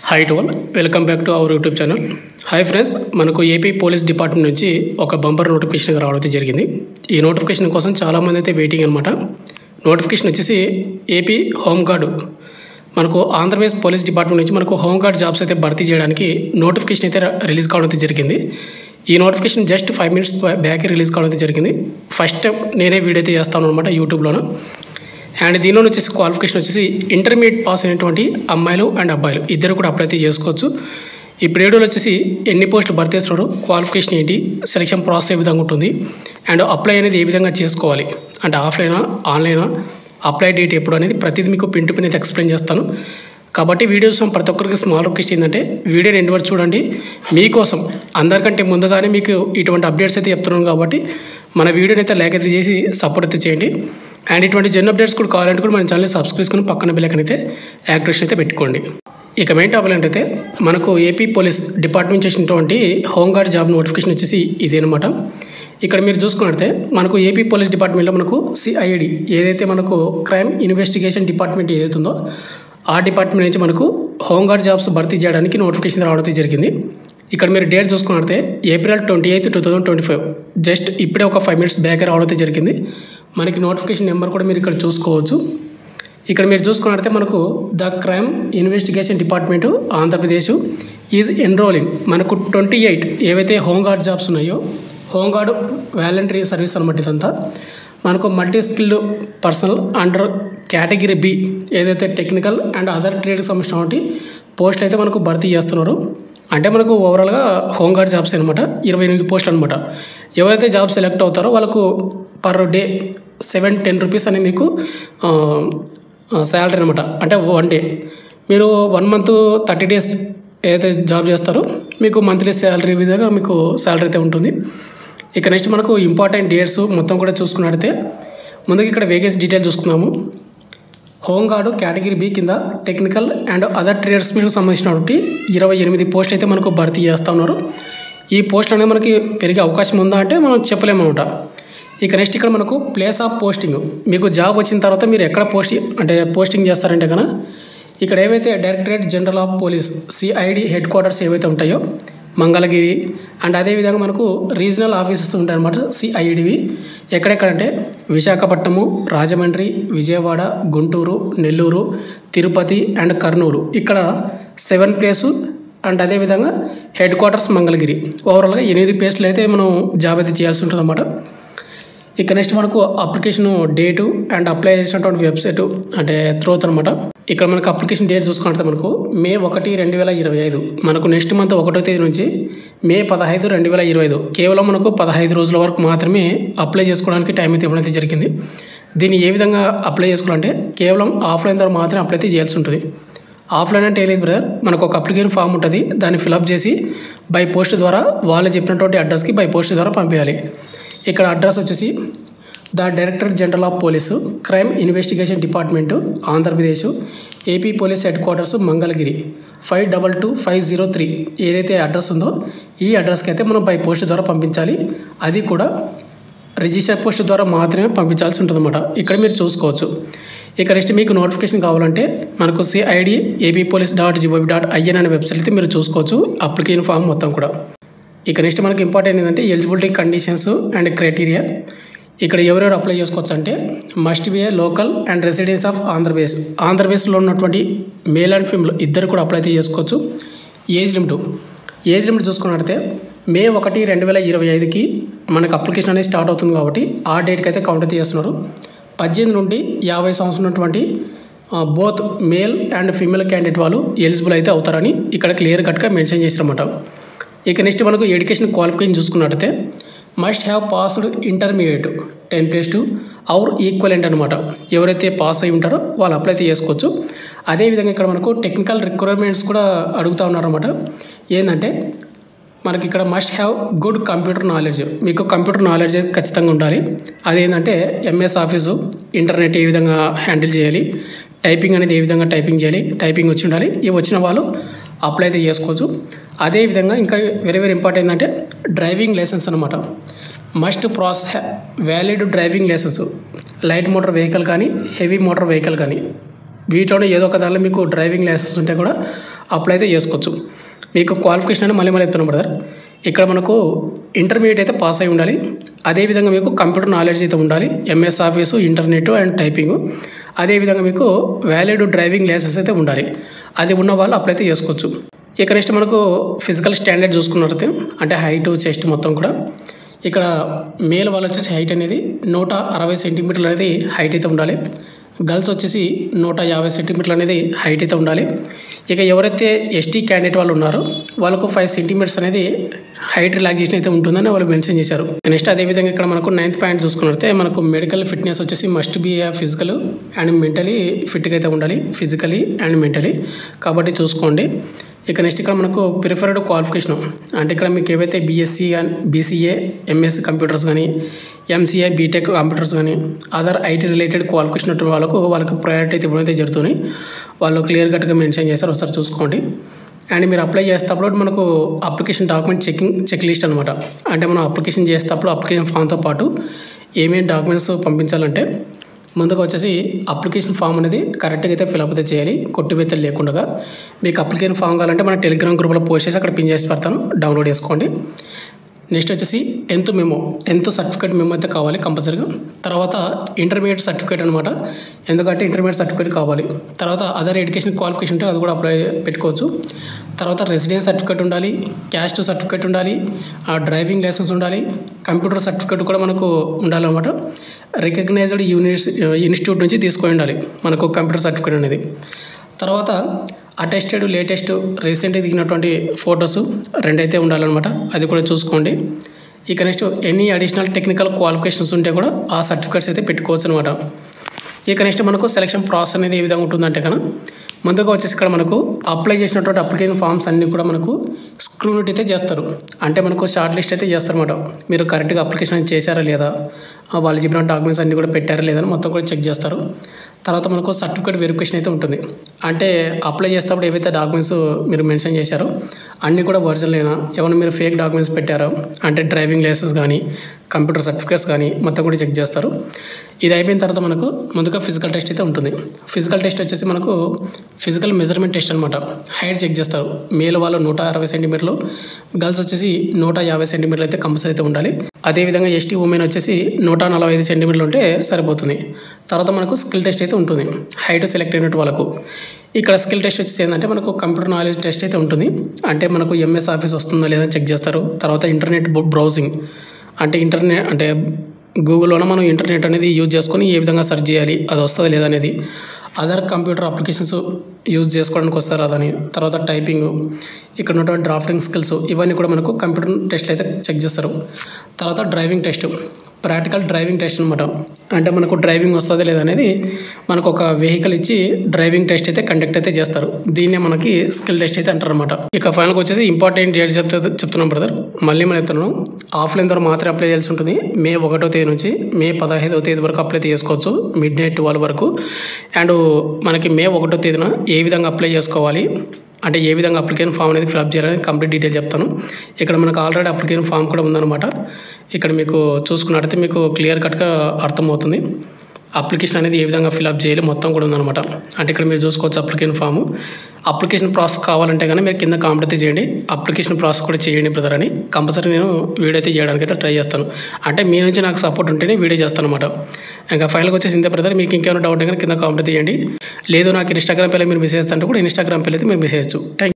Hi to all, welcome back to our YouTube channel. Hi friends, మనకు AP police department నుంచి ఒక bumper notification రావడం అయితే జరిగింది. ఈ నోటిఫికేషన్ కోసం చాలామంది అయితే వెయిటింగ్ అనమాట. నోటిఫికేషన్ వచ్చేసి ఏపీ హోంగార్డు, మనకు ఆంధ్రప్రదేశ్ పోలీస్ డిపార్ట్మెంట్ నుంచి మనకు హోంగార్డ్ జాబ్స్ అయితే భర్తీ చేయడానికి నోటిఫికేషన్ అయితే రిలీజ్ కావడం అయితే జరిగింది. ఈ notification just 5 minutes back release కావడం అయితే జరిగింది. ఫస్ట్ టైం నేనే వీడియో అయితే చేస్తాను అనమాట యూట్యూబ్లోన. అండ్ దీనిలో వచ్చేసి క్వాలిఫికేషన్ వచ్చేసి ఇంటర్మీడియట్ పాస్ అయినటువంటి అమ్మాయిలు అండ్ అబ్బాయిలు ఇద్దరు కూడా అప్లై అయితే చేసుకోవచ్చు. ఈ వీడియోలో వచ్చేసి ఎన్ని పోస్టులు భర్తీ చేస్తున్నాడు, క్వాలిఫికేషన్ ఏంటి, సెలక్షన్ ప్రాసెస్ ఏ విధంగా ఉంటుంది, అండ్ అప్లై అనేది ఏ విధంగా చేసుకోవాలి, అంటే ఆఫ్లైనా ఆన్లైనా, అప్లై డేట్ ఎప్పుడు అనేది ప్రతిదీ మీకు పిన్ టు పిన్ అయితే ఎక్స్ప్లెయిన్ చేస్తాను. కాబట్టి వీడియోస్ ప్రతి ఒక్కరికి స్మాల్ రిక్వెస్ట్ ఏంటంటే వీడియోని ఎండ్ వరకు చూడండి. మీకోసం అందరికంటే ముందుగానే మీకు ఇటువంటి అప్డేట్స్ అయితే చెప్తున్నాను కాబట్టి మన వీడియోని అయితే లైక్ అయితే చేసి సపోర్ట్ అయితే చేయండి. అండ్ ఇటువంటి జన్ అప్డేట్స్ కూడా కావాలంటే కూడా మన ఛానల్ని సబ్స్క్రైబ్ చేసుకుని పక్కన బెల్ ఐకాన్ అయితే యాక్టివేషన్ అయితే పెట్టుకోండి. ఇక మెయిన్ టాపిక్ ఏంటంటే మనకు ఏపీ పోలీస్ డిపార్ట్మెంట్ చేసినటువంటి హోంగార్డ్ జాబ్ నోటిఫికేషన్ వచ్చేసి ఇదేనమాట. ఇక్కడ మీరు చూసుకున్నట్లయితే మనకు ఏపీ పోలీస్ డిపార్ట్మెంట్లో మనకు సిఐడి ఏదైతే మనకు క్రైమ్ ఇన్వెస్టిగేషన్ డిపార్ట్మెంట్ ఏదైతే ఉందో ఆ డిపార్ట్మెంట్ నుంచి మనకు హోంగార్డ్ జాబ్స్ భర్తీ చేయడానికి నోటిఫికేషన్ రావడం జరిగింది. ఇక్కడ మీరు డేట్ చూసుకున్నట్లయితే April 28, 2025, జస్ట్ ఇప్పుడే ఒక 5 minutes బ్యాక్ రావడం జరిగింది. మనకి నోటిఫికేషన్ నెంబర్ కూడా మీరు ఇక్కడ చూసుకోవచ్చు. ఇక్కడ మీరు చూసుకున్నట్లయితే మనకు the crime investigation department Andhra Pradesh is enrolling మనకు 28 ఏవైతే హోంగార్డ్ జాబ్స్ ఉన్నాయో, హోంగార్డ్ వాలంటరీ సర్వీస్ అనమాట. ఇదంతా మనకు multi skilled personal under category B ఏదైతే టెక్నికల్ అండ్ అదర్ ట్రేడ్కి సంబంధించినటువంటి పోస్టులు అయితే మనకు భర్తీ చేస్తున్నారు. అంటే మనకు ఓవరాల్గా హోంగార్డ్ జాబ్స్ అనమాట 28 పోస్టులు అనమాట. ఎవరైతే జాబ్ సెలెక్ట్ అవుతారో వాళ్ళకు పర్ డే 710 రూపీస్ అని మీకు శాలరీ అనమాట. అంటే 1 day మీరు 1 month 30 days ఏదైతే జాబ్ చేస్తారో మీకు మంత్లీ శాలరీ విధంగా మీకు శాలరీ అయితే ఉంటుంది. ఇక నెక్స్ట్ మనకు ఇంపార్టెంట్ డేట్స్ మొత్తం కూడా చూసుకున్నట్లయితే ముందుగా ఇక్కడ వేకెన్సీ డీటెయిల్ చూసుకుందాము. హోంగార్డు కేటగిరీ బి కింద టెక్నికల్ అండ్ అదర్ ట్రేడ్స్ మీకు సంబంధించినటువంటి 28 పోస్టులు అయితే మనకు భర్తీ చేస్తూ ఉన్నారు. ఈ పోస్టులు అనేది మనకి పెరిగే అవకాశం ఉందా అంటే మనం చెప్పలేము అనమాట. ఇక నెక్స్ట్ ఇక్కడ మనకు ప్లేస్ ఆఫ్ పోస్టింగ్, మీకు జాబ్ వచ్చిన తర్వాత మీరు ఎక్కడ పోస్టింగ్ చేస్తారంటే కనుక ఇక్కడ ఏవైతే directorate general of police CID head quarters ఏవైతే ఉంటాయో మంగళగిరి అండ్ అదేవిధంగా మనకు రీజనల్ ఆఫీసెస్ ఉంటాయన్నమాట సిఐడివి. ఎక్కడెక్కడంటే విశాఖపట్నము, రాజమండ్రి, విజయవాడ, గుంటూరు, నెల్లూరు, తిరుపతి అండ్ కర్నూలు. ఇక్కడ 7 places అండ్ అదేవిధంగా హెడ్ క్వార్టర్స్ మంగళగిరి. ఓవరాల్గా 8 places అయితే మనం జాబ్ అయితే చేయాల్సి ఉంటుంది అన్నమాట. ఇక నెక్స్ట్ మనకు అప్లికేషన్ డేటు అండ్ అప్లై చేసినటువంటి వెబ్సైట్ అంటే త్రోత్ అనమాట. ఇక్కడ మనకు అప్లికేషన్ డేట్ చూసుకుంటే మనకు May 1, 2025 మనకు నెక్స్ట్ మంత్ 1వ తేదీ నుంచి May 15, 2025 కేవలం మనకు 15 రోజుల వరకు మాత్రమే అప్లై చేసుకోవడానికి టైం అయితే ఇవ్వడం జరిగింది. దీన్ని ఏ విధంగా అప్లై చేసుకోవాలంటే కేవలం ఆఫ్లైన్ ద్వారా మాత్రమే అప్లై అయితే చేయాల్సి ఉంటుంది. ఆఫ్లైన్ అంటే లేదు బ్రదర్, మనకు ఒక అప్లికేషన్ ఫామ్ ఉంటుంది, దాన్ని ఫిలప్ చేసి బై పోస్ట్ ద్వారా వాళ్ళు చెప్పినటువంటి అడ్రస్కి బై పోస్ట్ ద్వారా పంపించాలి. ఇక్కడ అడ్రస్ వచ్చేసి the director general of police crime investigation department Andhra Pradesh AP police head quarters Mangalagiri 522503 ఏదైతే అడ్రస్ ఉందో ఈ అడ్రస్కి అయితే మనం బై పోస్ట్ ద్వారా పంపించాలి. అది కూడా రిజిస్టర్ పోస్ట్ ద్వారా మాత్రమే పంపించాల్సి ఉంటుంది అన్నమాట. ఇక్కడ మీరు చూసుకోవచ్చు. ఇక నెక్స్ట్ మీకు నోటిఫికేషన్ కావాలంటే మనకు సిఐడి appolis.gov.in అనే వెబ్సైట్ అయితే మీరు చూసుకోవచ్చు అప్లికేషన్ ఫామ్ మొత్తం కూడా. ఇక నెక్స్ట్ మనకి ఇంపార్టెంట్ ఏంటంటే ఎలిజిబిలిటీ కండిషన్స్ అండ్ క్రైటీరియా. ఇక్కడ ఎవరెవరు అప్లై చేసుకోవచ్చు అంటే must be A local and residence of ఆంధ్రప్రదేశ్లో ఉన్నటువంటి మేల్ అండ్ ఫీమేల్ ఇద్దరు కూడా అప్లై చేసుకోవచ్చు. ఏజ్ లిమిట్ చూసుకున్నట్లయితే May 1, 2025 మనకు అప్లికేషన్ అనేది స్టార్ట్ అవుతుంది కాబట్టి ఆ డేట్కి అయితే కౌంట్ అయితే చేస్తున్నారు. 18 నుండి 50 సంవత్సరాలు ఉన్నటువంటి both male and female candidate వాళ్ళు ఎలిజిబుల్ అయితే అవుతారని ఇక్కడ క్లియర్ కట్గా మెన్షన్ చేశారన్నమాట. ఇక నెక్స్ట్ మనకు ఎడ్యుకేషన్ క్వాలిఫికేషన్ చూసుకున్నట్లయితే must have passed intermediate 10+2 are equivalent అనమాట. ఎవరైతే పాస్ అయి ఉంటారో వాళ్ళు అప్లై అయితే చేసుకోవచ్చు. అదేవిధంగా ఇక్కడ మనకు టెక్నికల్ రిక్వైర్మెంట్స్ కూడా అడుగుతూ ఉన్నారన్నమాట. ఏంటంటే మనకి ఇక్కడ must have good computer knowledge, మీకు కంప్యూటర్ నాలెడ్జ్ ఖచ్చితంగా ఉండాలి. అదేంటంటే MS ఆఫీసు, ఇంటర్నెట్ ఏ విధంగా హ్యాండిల్ చేయాలి, టైపింగ్ అనేది ఏ విధంగా టైపింగ్ చేయాలి, టైపింగ్ వచ్చి ఉండాలి. ఇవి వచ్చిన వాళ్ళు అప్లై అయితే చేసుకోవచ్చు. అదేవిధంగా ఇంకా వెరీ ఇంపార్టెంట్ ఏంటంటే డ్రైవింగ్ లైసెన్స్ అనమాట. Must process valid driving licence, light motor vehicle కానీ హెవీ మోటార్ వెహికల్ కానీ వీటిలోనే ఏదో ఒక దానిలో మీకు డ్రైవింగ్ లైసెన్స్ ఉంటే కూడా అప్లై అయితే చేసుకోవచ్చు. మీకు క్వాలిఫికేషన్ అని మళ్ళీ చెప్తున్నాను బ్రదర్. ఇక్కడ మనకు ఇంటర్మీడియట్ అయితే పాస్ అయి ఉండాలి. అదేవిధంగా మీకు కంప్యూటర్ నాలెడ్జ్ అయితే ఉండాలి. MS office, internet and typing. అదేవిధంగా మీకు వ్యాలిడ్ డ్రైవింగ్ లైసెన్స్ అయితే ఉండాలి. అది ఉన్న వాళ్ళు అప్లై అయితే చేసుకోవచ్చు. ఇక నెక్స్ట్ మనకు ఫిజికల్ స్టాండర్డ్ చూసుకున్నట్లయితే అంటే హైటు, చెస్ట్ మొత్తం కూడా ఇక్కడ మేల్ వాళ్ళు వచ్చేసి హైట్ అనేది 160 సెంటీమీటర్లు అనేది హైట్ అయితే ఉండాలి. గర్ల్స్ వచ్చేసి 150 సెంటీమీటర్లు అనేది హైట్ అయితే ఉండాలి. ఇక ఎవరైతే ఎస్టీ క్యాండిడేట్ వాళ్ళు ఉన్నారో వాళ్ళకు 5 సెంటీమీటర్స్ అనేది హైట్ రిలాక్సేషన్ అయితే ఉంటుందని వాళ్ళు మెన్షన్ చేశారు. నెక్స్ట్ అదేవిధంగా ఇక్కడ మనకు 9th పాయింట్ చూసుకున్నట్లయితే మనకు మెడికల్ ఫిట్నెస్ వచ్చేసి must be physical and mentally ఫిట్గా అయితే ఉండాలి, ఫిజికలీ అండ్ మెంటలీ. కాబట్టి చూసుకోండి. ఇక నెక్స్ట్ ఇక్కడ మనకు ప్రిఫర్డ్ క్వాలిఫికేషన్ అంటే ఇక్కడ మీకు ఏవైతే బీఎస్సీ కానీ, బీసీఏ, ఎంఎస్సీ కంప్యూటర్స్ కానీ, ఎంసీఏ, బీటెక్ కంప్యూటర్స్ కానీ అదర్ ఐటీ రిలేటెడ్ క్వాలిఫికేషన్ వాళ్ళకు ప్రయారిటీ అయితే ఇవ్వడం అయితే జరుగుతుంది. వాళ్ళు క్లియర్ కట్గా మెన్షన్ చేశారు, ఒకసారి చూసుకోండి. అండ్ మీరు అప్లై చేసేటప్పుడు మనకు అప్లికేషన్ డాక్యుమెంట్ చెక్ లిస్ట్ అనమాట. అంటే మనం అప్లికేషన్ చేసేటప్పుడు అప్లికేషన్ ఫామ్తో పాటు ఏమేమి డాక్యుమెంట్స్ పంపించాలంటే ముందుగా వచ్చేసి అప్లికేషన్ ఫామ్ అనేది కరెక్ట్గా అయితే ఫిల్అప్ అయితే చేయాలి, కొట్టివేతలు లేకుండా. మీకు అప్లికేషన్ ఫామ్ కావాలంటే మన టెలిగ్రామ్ గ్రూప్లో పోస్ట్ చేసి అక్కడ పిన్ చేసి పెడతాను, డౌన్లోడ్ చేసుకోండి. నెక్స్ట్ వచ్చేసి 10th సర్టిఫికేట్ మెమో అయితే కావాలి కంపల్సరీగా. తర్వాత ఇంటర్మీడియట్ సర్టిఫికేట్ అనమాట, ఎందుకంటే ఇంటర్మీడియట్ సర్టిఫికేట్ కావాలి. తర్వాత అదర్ ఎడ్యుకేషన్ క్వాలిఫికేషన్ ఉంటే అది కూడా అప్లై పెట్టుకోవచ్చు. తర్వాత రెసిడెన్స్ సర్టిఫికేట్ ఉండాలి, క్యాస్ట్ సర్టిఫికేట్ ఉండాలి, డ్రైవింగ్ లైసెన్స్ ఉండాలి, కంప్యూటర్ సర్టిఫికేట్ కూడా మనకు ఉండాలన్నమాట. రికగ్నైజ్డ్ ఇన్స్టిట్యూట్ నుంచి తీసుకొని ఉండాలి మనకు కంప్యూటర్ సర్టిఫికేట్ అనేది. తర్వాత అటెస్టెడ్ లేటెస్ట్ రీసెంట్గా దిగినటువంటి ఫొటోస్ 2 అయితే ఉండాలన్నమాట, అది కూడా చూసుకోండి. ఇక next any additional technical qualifications ఉంటే కూడా ఆ సర్టిఫికేట్స్ అయితే పెట్టుకోవచ్చు అనమాట. ఇక నెక్స్ట్ మనకు సెలక్షన్ ప్రాసెస్ అనేది ఏ విధంగా ఉంటుందంటే కనుక ముందుగా వచ్చేసి ఇక్కడ మనకు అప్లై చేసినటువంటి అప్లికేషన్ ఫామ్స్ అన్నీ కూడా మనకు స్క్రూనిటీ అయితే చేస్తారు. అంటే మనకు షార్ట్ లిస్ట్ అయితే చేస్తారన్నమాట. మీరు కరెక్ట్గా అప్లికేషన్ చేశారా లేదా, వాళ్ళు చెప్పిన డాక్యుమెంట్స్ అన్నీ కూడా పెట్టారా లేదని మొత్తం కూడా చెక్ చేస్తారు. తర్వాత మనకు సర్టిఫికేట్ వెరిఫికేషన్ అయితే ఉంటుంది. అంటే అప్లై చేసేటప్పుడు ఏవైతే డాక్యుమెంట్స్ మీరు మెన్షన్ చేశారో అన్నీ కూడా ఒరిజినలేనా, ఏమైనా మీరు ఫేక్ డాక్యుమెంట్స్ పెట్టారో అంటే డ్రైవింగ్ లైసెన్స్ కానీ, కంప్యూటర్ సర్టిఫికేట్స్ కానీ మొత్తం కూడా చెక్ చేస్తారు. ఇది అయిపోయిన తర్వాత మనకు ముందుగా ఫిజికల్ టెస్ట్ అయితే ఉంటుంది. ఫిజికల్ టెస్ట్ వచ్చేసి మనకు ఫిజికల్ మెజర్మెంట్ టెస్ట్ అనమాట. హైట్ చెక్ చేస్తారు. మేల్ వాళ్ళు 160 సెంటీమీటర్లు, గర్ల్స్ వచ్చేసి 150 సెంటీమీటర్లు అయితే కంపల్సరీ అయితే ఉండాలి. అదేవిధంగా ఎస్టీ ఉమెన్ వచ్చేసి 145 సెంటీమీటర్లు ఉంటే సరిపోతుంది. తర్వాత మనకు స్కిల్ టెస్ట్ అయితే ఉంటుంది హైట్ సెలెక్ట్ అయినట్టు వాళ్ళకు. ఇక్కడ స్కిల్ టెస్ట్ వచ్చేసి ఏంటంటే మనకు కంప్యూటర్ నాలెడ్జ్ టెస్ట్ అయితే ఉంటుంది. అంటే మనకు ఎంఎస్ ఆఫీస్ వస్తుందా లేదా చెక్ చేస్తారు. తర్వాత ఇంటర్నెట్ బ్రౌజింగ్ అంటే గూగుల్లోనే మనం ఇంటర్నెట్ అనేది యూజ్ చేసుకొని ఏ విధంగా సెర్చ్ చేయాలి, అది వస్తుందా లేదా అనేది. అదర్ కంప్యూటర్ అప్లికేషన్స్ యూజ్ చేసుకోవడానికి వస్తారు అదని. తర్వాత టైపింగ్, ఇక్కడ ఉన్నటువంటి డ్రాఫ్టింగ్ స్కిల్స్ ఇవన్నీ కూడా మనకు కంప్యూటర్ టెస్ట్లు అయితే చెక్ చేస్తారు. తర్వాత driving test, practical driving test అనమాట. అంటే మనకు డ్రైవింగ్ వస్తుంది లేదనేది మనకు ఒక వెహికల్ ఇచ్చి డ్రైవింగ్ టెస్ట్ అయితే కండక్ట్ అయితే చేస్తారు. దీన్నే మనకి స్కిల్ టెస్ట్ అయితే అంటారు అనమాట. ఇక ఫైనల్గా వచ్చేసి ఇంపార్టెంట్ డేట్ చెప్తున్నాం బ్రదర్, మళ్ళీ మనం చెప్తున్నాను. ఆఫ్లైన్ ద్వారా మాత్రమే అప్లై చేయాల్సి ఉంటుంది. మే 1వ తేదీ నుంచి మే 15వ తేదీ వరకు అప్లై చేసుకోవచ్చు, మిడ్నైట్ 12 వరకు. అండ్ మనకి మే 1వ తేదీన ఏ విధంగా అప్లై చేసుకోవాలి అంటే ఏ విధంగా అప్లికేషన్ ఫామ్ అనేది ఫిల్అప్ చేయాలని కంప్లీట్ డీటెయిల్ చెప్తాను. ఇక్కడ మనకు ఆల్రెడీ అప్లికేషన్ ఫామ్ కూడా ఉందన్నమాట. ఇక్కడ మీకు చూసుకున్నట్టయితే మీకు క్లియర్ కట్గా అర్థమవుతుంది అప్లికేషన్ అనేది ఏ విధంగా ఫిల్అప్ చేయాలి మొత్తం కూడా ఉందన్నమాట. అంటే ఇక్కడ మీరు చూసుకోవచ్చు అప్లికేషన్ ఫాము. అప్లికేషన్ ప్రాసెస్ కావాలంటే కానీ మీరు కింద కామెంట్ అయితే చేయండి, అప్లికేషన్ ప్రాసెస్ కూడా చేయండి బ్రదర్ అని. కంపల్సరీ నేను వీడియో అయితే చేయడానికి అయితే ట్రై చేస్తాను. అంటే మీ నుంచి నాకు సపోర్ట్ ఉంటేనే వీడియో చేస్తాను అనమాట. ఇంకా ఫైనల్గా వచ్చేసి ఇంతే బ్రదర్. మీకు ఇంకేమైనా డౌట్ అయితే కింద కామెంట్ చేయండి. లేదు నాకు ఇన్స్టాగ్రామ్ పేరు మీరు మెసేజ్ చేస్తే కూడా ఇన్స్టాగ్రామ్ పేరు అయితే మీరు మెసేజ్ చేయొచ్చు. Thank you.